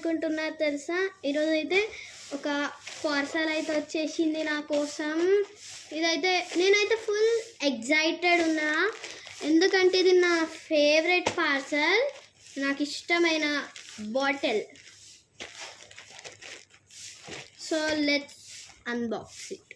అనుకుంటున్నారు తెలుసా? ఈరోజు అయితే ఒక పార్సల్ అయితే వచ్చేసింది నా కోసం. ఇదైతే నేనైతే ఫుల్ ఎగ్జైటెడ్ ఉన్నా, ఎందుకంటే ఇది నా ఫేవరెట్ పార్సల్, నాకు ఇష్టమైన bottle. So let's unbox it.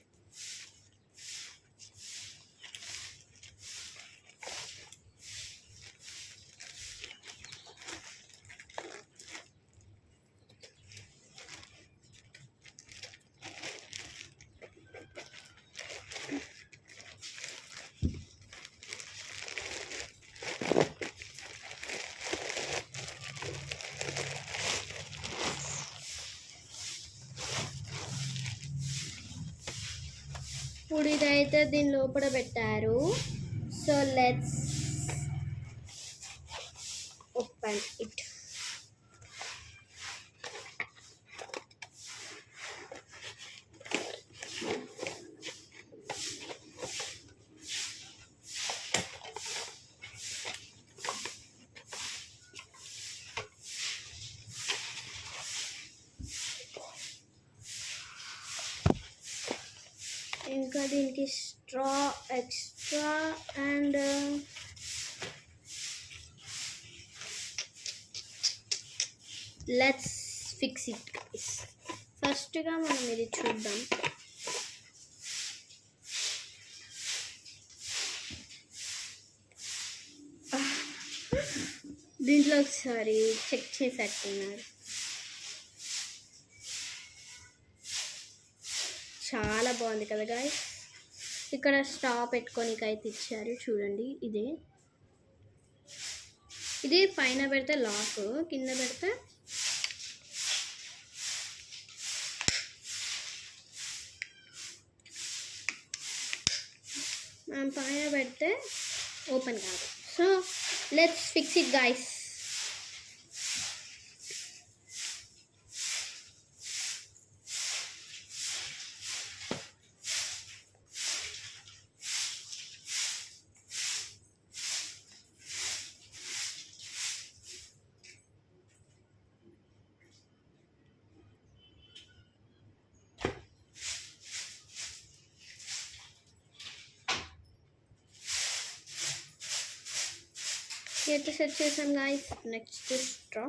ఇప్పుడు ఇదైతే దీని లోపల పెట్టారు. So let's open it. ఇంకా దీనికి straw extra and let's fix it guys. ఫస్ట్గా మనం ఇది చూద్దాం. దీంట్లో ఒకసారి చెక్ చేసేట్టున్నారు. చాలా బాగుంది కదా గాయస్. ఇక్కడ స్టా పెట్టుకోనికైతే ఇచ్చారు చూడండి. ఇది పైన పెడితే లాక్, కింద పెడితే మనం పైన పెడితే ఓపెన్ కాదు. So let's fix it guys. అయితే సెట్ చేసాం గైస్. Next straw.